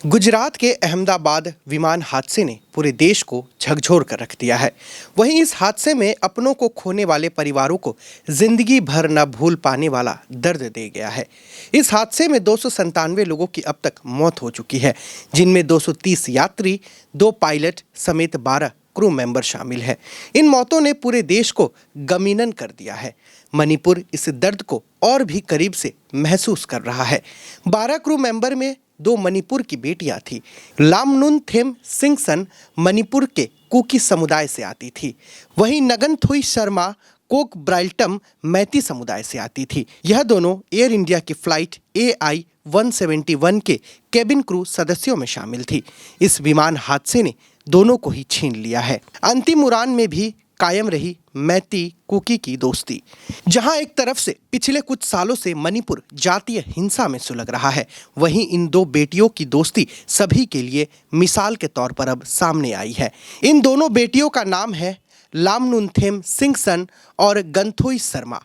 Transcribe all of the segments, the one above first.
गुजरात के अहमदाबाद विमान हादसे ने पूरे देश को झकझोर कर रख दिया है। वहीं इस हादसे में अपनों को खोने वाले परिवारों को जिंदगी भर न भूल पाने वाला दर्द दे गया है। इस हादसे में 297 लोगों की अब तक मौत हो चुकी है, जिनमें 230 यात्री, 2 पायलट समेत 12 क्रू मेंबर शामिल है। इन मौतों ने पूरे देश को गमीनन कर दिया है। मणिपुर इस दर्द को और भी करीब से महसूस कर रहा है। 12 क्रू मेंबर में 2 मणिपुर की बेटियां थी। लामनुनथेम सिंगसन मणिपुर के कुकी समुदाय से आती थी, वहीं नगनथोई शर्मा कोक ब्राइल्टम मैती समुदाय से आती थी। यह दोनों एयर इंडिया की फ्लाइट AI-171 के केबिन क्रू सदस्यों में शामिल थी। इस विमान हादसे ने दोनों को ही छीन लिया है। अंतिम उड़ान में भी कायम रही मैती कुकी की दोस्ती। जहां एक तरफ से पिछले कुछ सालों से मणिपुर जातीय हिंसा में सुलग रहा है, वहीं इन 2 बेटियों की दोस्ती सभी के लिए मिसाल के तौर पर अब सामने आई है। इन दोनों बेटियों का नाम है लामनुनथेम सिंगसन और गंथोई शर्मा।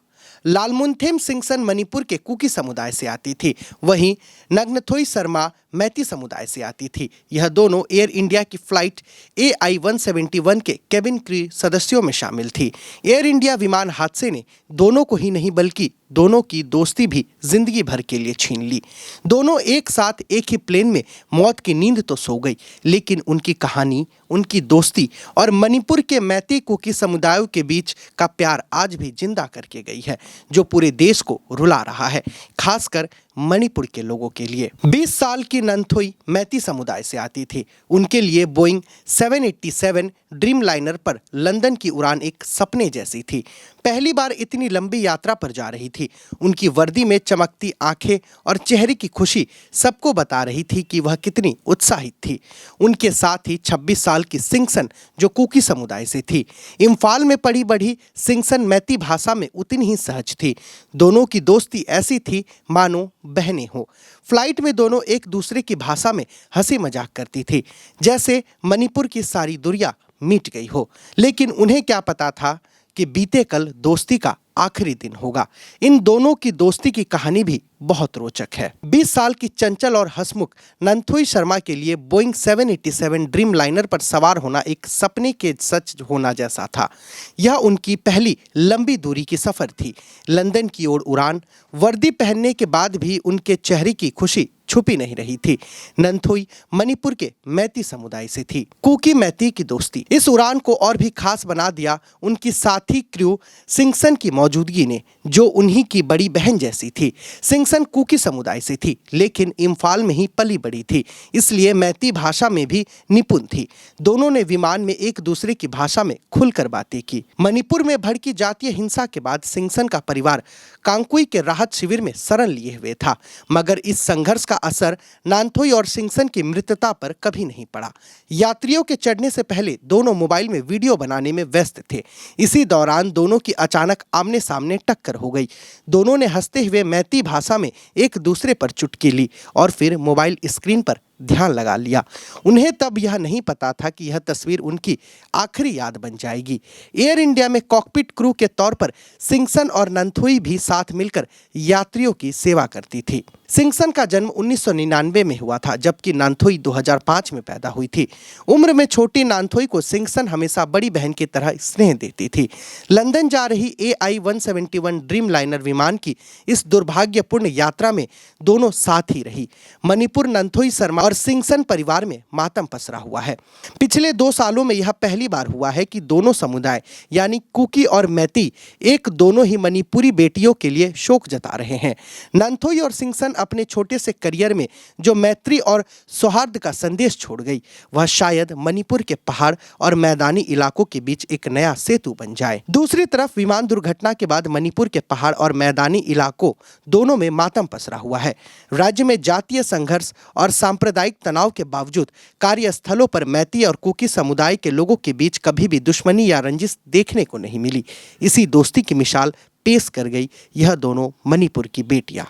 लालमुनथेम सिंगसन मणिपुर के कुकी समुदाय से आती थी, वहीं नग्नथोई शर्मा मैती समुदाय से आती थी। यह दोनों एयर इंडिया की फ्लाइट AI-171 के केबिन क्रू सदस्यों में शामिल थी। एयर इंडिया विमान हादसे ने दोनों को ही नहीं बल्कि दोनों की दोस्ती भी जिंदगी भर के लिए छीन ली। दोनों एक साथ एक ही प्लेन में मौत की नींद तो सो गई, लेकिन उनकी कहानी, उनकी दोस्ती और मणिपुर के मैती कुकी समुदायों के बीच का प्यार आज भी जिंदा करके गई है, जो पूरे देश को रुला रहा है, खासकर मणिपुर के लोगों के लिए। 20 साल की नंथोई मैती समुदाय से आती थी। उनके लिए बोइंग 787 ड्रीम लाइनर पर लंदन की उड़ान एक सपने जैसी थी। पहली बार इतनी लंबी यात्रा पर जा रही थी। उनकी वर्दी में चमकती आंखें और चेहरे की खुशी सबको बता रही थी कि वह कितनी उत्साहित थी। उनके साथ ही 26 साल की सिंगसन, जो कुकी समुदाय से थी। इम्फाल में पढ़ी बढ़ी सिंगसन मैती भाषा में उतनी ही सहज थी। दोनों की दोस्ती ऐसी थी मानो बहनें हो। फ्लाइट में दोनों एक दूसरे की भाषा में हंसी मजाक करती थी, जैसे मणिपुर की सारी दुनिया मिट गई हो। लेकिन उन्हें क्या पता था कि बीते कल दोस्ती का आखिरी दिन होगा। इन दोनों की दोस्ती की कहानी भी बहुत रोचक है। 20 साल की चंचल और हंसमुख नंथोई शर्मा के लिए बोइंग 787 ड्रीम लाइनर पर सवार होना एक सपने के सच होना जैसा था। यह उनकी पहली लंबी दूरी की सफर थी। लंदन की ओर उड़ान। वर्दी पहनने के बाद भी उनके चेहरे की खुशी छुपी नहीं रही थी। नंथोई मणिपुर के मैती समुदाय से थी। कुकी मैती की दोस्ती इस उड़ान को और भी खास बना दिया उनकी साथी क्रू सिंगसन की मौजूदगी ने, जो उन्हीं की बड़ी बहन जैसी थी। सिंगसन कुकी समुदाय से थी, लेकिन इम्फाल में ही पली बड़ी थी, इसलिए मैती भाषा में भी निपुण थी। दोनों ने विमान में एक दूसरे की भाषा में खुलकर बातें की। मणिपुर में भड़की जातीय हिंसा के बाद सिंगसन का परिवार कांकुई के राहत शिविर में शरण लिए हुए था, मगर इस संघर्ष का असर नांथोई और सिंगसन की मृतता पर कभी नहीं पड़ा। यात्रियों के चढ़ने से पहले दोनों मोबाइल में वीडियो बनाने में व्यस्त थे। इसी दौरान दोनों की अचानक आमने सामने टक्कर हो गई। दोनों ने हंसते हुए मैती भाषा में एक दूसरे पर चुटकी ली और फिर मोबाइल स्क्रीन पर ध्यान लगा लिया। उन्हें तब यह नहीं पता था कि यह तस्वीर उनकी आखिरी याद बन जाएगी। एयर इंडिया में कॉकपिट क्रू के तौर पर सिंगसन और नंथोई भी साथ मिलकर यात्रियों की सेवा करती थी। सिंगसन का जन्म 1999 में हुआ था, जबकि नांथोई 2005 में पैदा हुई थी। उम्र में छोटी नांथोई को सिंगसन हमेशा बड़ी बहन की तरह स्नेह देती थी। लंदन जा रही AI-171 ड्रीम लाइनर विमान की इस दुर्भाग्यपूर्ण यात्रा में दोनों साथ ही रही। मणिपुर नंथोई शर्मा और सिंगसन परिवार में मातम पसरा हुआ है। पिछले 2 सालों में यह पहली बार हुआ है कि दोनों समुदाय यानी कुकी और मैती एक दोनों ही मणिपुरी बेटियों के लिए शोक जता रहे हैं। नंथोई और सिंगसन अपने छोटे से करियर में जो मैत्री और सौहार्द का संदेश छोड़ गई, वह शायद मणिपुर के पहाड़ और मैदानी इलाकों के बीच एक नया सेतु बन जाए। दूसरी तरफ विमान दुर्घटना के बाद मणिपुर के पहाड़ और मैदानी इलाकों दोनों में मातम पसरा हुआ है। राज्य में जातीय संघर्ष और सांप्रदायिक तनाव के बावजूद कार्यस्थलों पर मैती और कुकी समुदाय के लोगों के बीच कभी भी दुश्मनी या रंजिश देखने को नहीं मिली। इसी दोस्ती की मिसाल पेश कर गई यह दोनों मणिपुर की बेटियां।